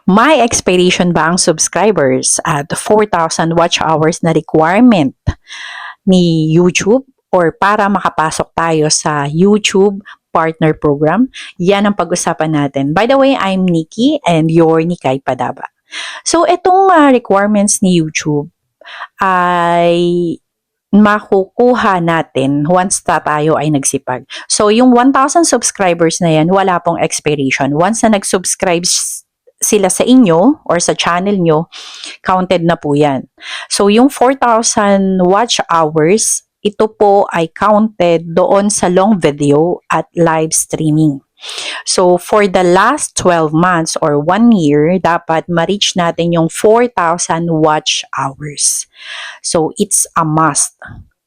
May expiration ba ang subscribers at 4,000 watch hours na requirement ni YouTube or para makapasok tayo sa YouTube Partner Program? Yan ang pag-usapan natin. By the way, I'm Nikki and you're Nikay Padaba. So, itong requirements ni YouTube ay makukuha natin once tayo ay nagsipag. So, yung 1,000 subscribers na yan, wala pong expiration. Once na nag-subscribe sila sa inyo or sa channel nyo, counted na po yan. So, yung 4,000 watch hours, ito po ay counted doon sa long video at live streaming. So, for the last 12 months or 1 year, dapat ma-reach natin yung 4,000 watch hours. So, it's a must.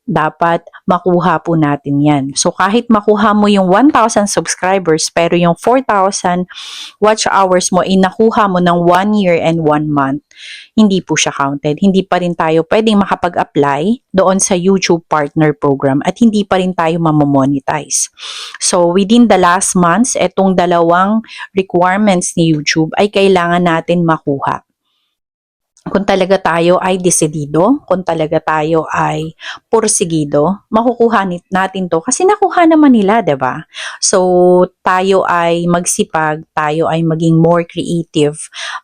Dapat makuha po natin yan. So, kahit makuha mo yung 1,000 subscribers, pero yung 4,000 watch hours mo, nakuha mo ng 1 year and 1 month, hindi po siya counted. Hindi pa rin tayo pwedeng makapag-apply doon sa YouTube Partner Program at hindi pa rin tayo mamomonetize. So, within the last months, etong dalawang requirements ni YouTube ay kailangan natin makuha. Kung talaga tayo ay desidido, kung talaga tayo ay porsigido, makukuha natin to kasi nakuha naman nila, 'di ba? So, tayo ay magsipag, tayo ay maging more creative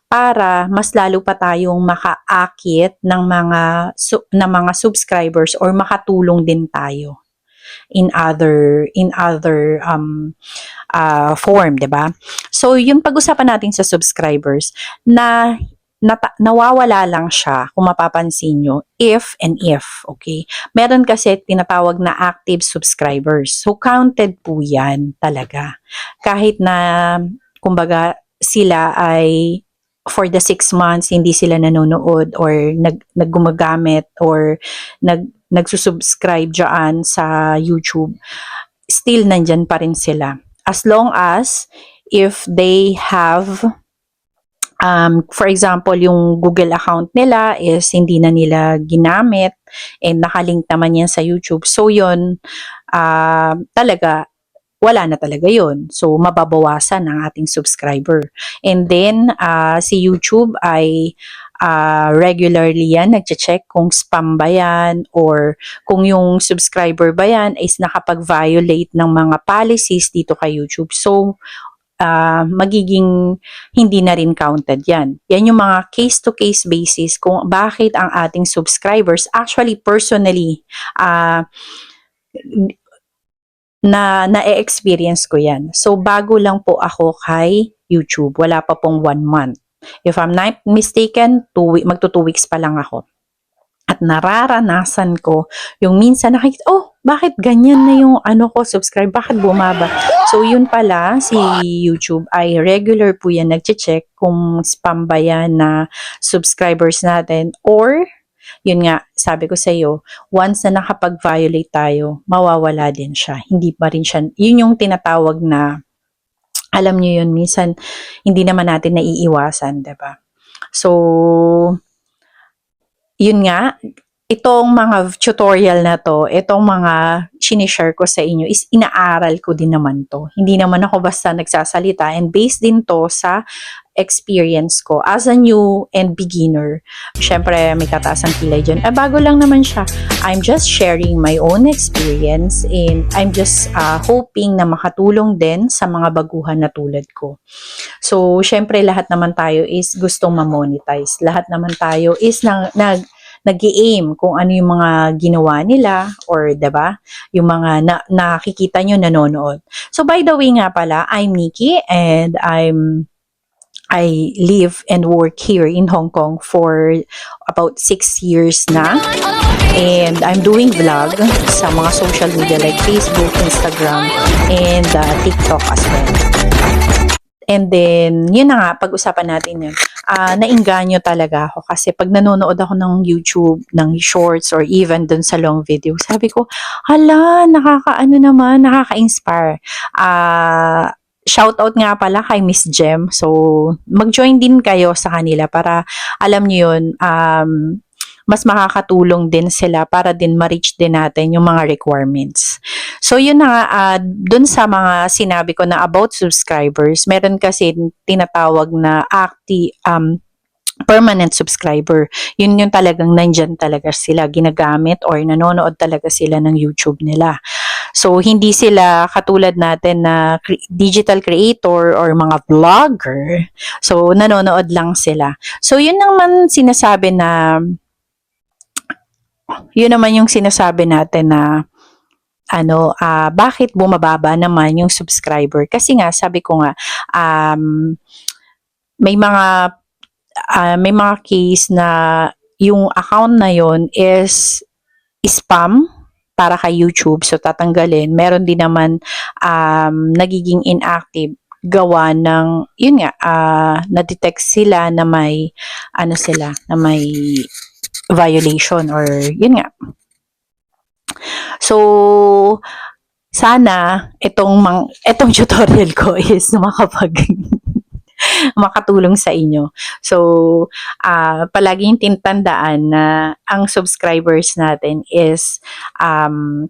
para mas lalo pa tayong makaakit ng mga subscribers or makatulong din tayo in other form, 'di ba? So, yung pag-usapan natin sa subscribers na nawawala lang siya kung mapapansin nyo if and if, okay? Meron kasi tinatawag na active subscribers. So, counted po yan talaga. Kahit na, kumbaga, sila ay for the 6 months, hindi sila nanonood or naggumagamit or nagsusubscribe dyan sa YouTube, still nandyan pa rin sila. As long as if they have for example, yung Google account nila is hindi na nila ginamit and nakalink naman yan sa YouTube. So, yun, talaga, wala na talaga yun. So, mababawasan ang ating subscriber. And then, si YouTube ay regularly yan, nagche-check kung spam ba yan or kung yung subscriber ba yan is nakapag-violate ng mga policies dito kay YouTube. So, magiging hindi na rin counted yan. Yan yung mga case-to-case basis kung bakit ang ating subscribers, actually personally, na-experience ko yan. So, bago lang po ako kay YouTube. Wala pa pong 1 month. If I'm not mistaken, magto 2 weeks pa lang ako. At nararanasan ko yung minsan nakikita, bakit ganyan na yung subscribe, bakit bumaba? So, yun pala, si YouTube ay regular po yan nagche-check kung spam ba yan na subscribers natin or, yun nga, sabi ko sa iyo, once na nakapag-violate tayo, mawawala din siya. Hindi pa rin siya, yun yung tinatawag na, alam nyo yun, minsan, hindi naman natin naiiwasan, diba? So, yun nga, itong mga tutorial na to, itong mga sinishare ko sa inyo is inaaral ko din naman to. Hindi naman ako basta nagsasalita and based din to sa experience ko as a new and beginner. Syempre, may kataas ang kilay dyan. Bago lang naman siya. I'm just sharing my own experience and I'm just hoping na makatulong din sa mga baguhan na tulad ko. So, syempre, lahat naman tayo is gustong ma-monetize. Lahat naman tayo is nag-i-aim kung ano yung mga ginawa nila or 'di ba yung mga nakikita nyo nanonood. So by the way nga pala, I'm Nikki and I live and work here in Hong Kong for about 6 years na. And I'm doing vlog sa mga social media like Facebook, Instagram, and TikTok as well. And then, yun na nga, pag-usapan natin yun. Nainganyo talaga ako kasi pag nanonood ako ng YouTube, ng shorts, or even dun sa long video, sabi ko, hala, nakaka-inspire. Shoutout nga pala kay Miss Jem. So, mag-join din kayo sa kanila para, alam niyo yun, mas makakatulong din sila para din ma-reach din natin yung mga requirements. So yun na nga, dun sa mga sinabi ko na about subscribers, meron kasi tinatawag na permanent subscriber. Yun yung talagang nandyan talaga sila, ginagamit or nanonood talaga sila ng YouTube nila. So, hindi sila katulad natin na digital creator or mga vlogger. So, nanonood lang sila. So, yun naman yung sinasabi natin na bakit bumababa naman yung subscriber? Kasi nga, sabi ko nga, may mga case na yung account na yon is spam para kay YouTube. So, tatanggalin. Meron din naman nagiging inactive gawa ng, yun nga, na-detect sila na may, na may violation or yun nga. So, sana itong tutorial ko is makatulong sa inyo. So, palaging tintandaan na ang subscribers natin is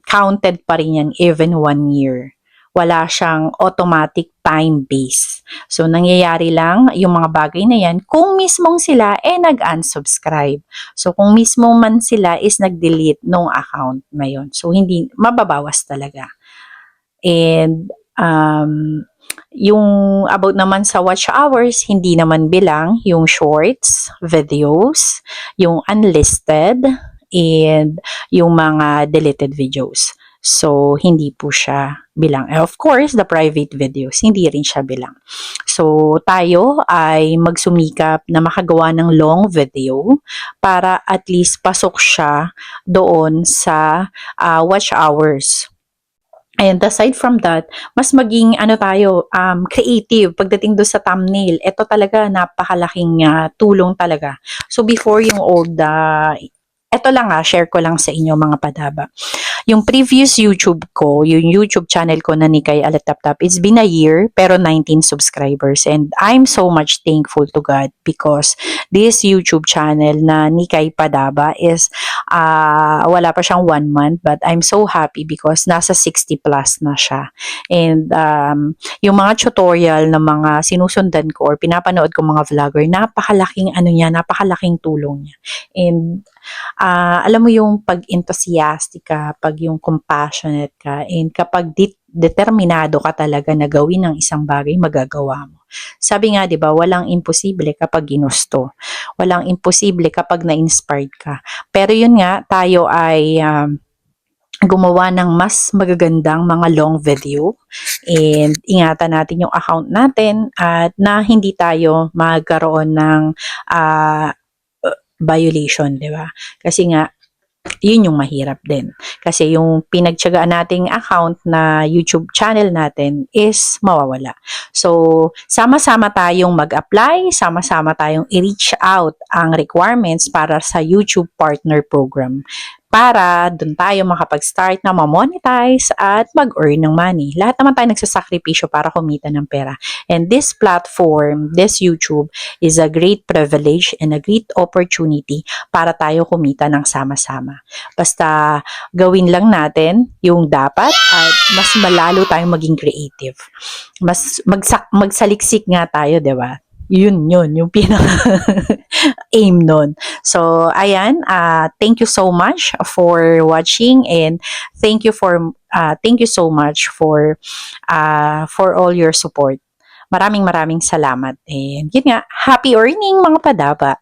counted pa rin yan even 1 year. Wala siyang automatic time base. So, nangyayari lang yung mga bagay na yan kung mismong sila nag-unsubscribe. So, kung mismong man sila is nag-delete nung account na yun. So, hindi, mababawas talaga. And, yung about naman sa watch hours, hindi naman bilang yung shorts, videos, yung unlisted, and yung mga deleted videos. So, hindi po siya bilang. And of course, the private videos, hindi rin siya bilang. So, tayo ay magsumikap na makagawa ng long video para at least pasok siya doon sa watch hours. And aside from that, mas maging tayo, creative pagdating doon sa thumbnail. Ito talaga napakalaking tulong talaga. So before yung old, ito lang share ko lang sa inyo mga padaba. Yung previous YouTube ko, yung YouTube channel ko na Nikay Alataptap, it's been a year pero 19 subscribers and I'm so much thankful to God because this YouTube channel na Nikay Padaba is wala pa siyang 1 month but I'm so happy because nasa 60 plus na siya. And yung mga tutorial na mga sinusundan ko or pinapanood ko mga vlogger, napakalaking napakalaking tulong niya. And alam mo yung pag-enthusiastic ka, pag yung compassionate ka, and kapag determinado ka talaga na gawin ang isang bagay, magagawa mo. Sabi nga, di ba, walang imposible kapag ginusto. Walang imposible kapag na-inspired ka. Pero yun nga, tayo ay gumawa ng mas magagandang mga long video and ingatan natin yung account natin at na hindi tayo magkaroon ng violation, di ba? Kasi nga, yun yung mahirap din. Kasi yung pinagtiyagaan nating account na YouTube channel natin is mawawala. So, sama-sama tayong mag-apply, sama-sama tayong i-reach out ang requirements para sa YouTube Partner Program para dun tayo makapag-start na ma-monetize at mag-earn ng money. Lahat naman tayo nagsasakripisyo para kumita ng pera. And this platform, this YouTube, is a great privilege and a great opportunity para tayo kumita ng sama-sama. Basta gawin lang natin yung dapat at mas malalo tayong maging creative. Mas magsaliksik nga tayo, di ba? Yun, yung pinaka-aim nun. So, ayan, thank you so much for watching and thank you so much for all your support. Maraming salamat. And yun nga, happy earning mga padaba.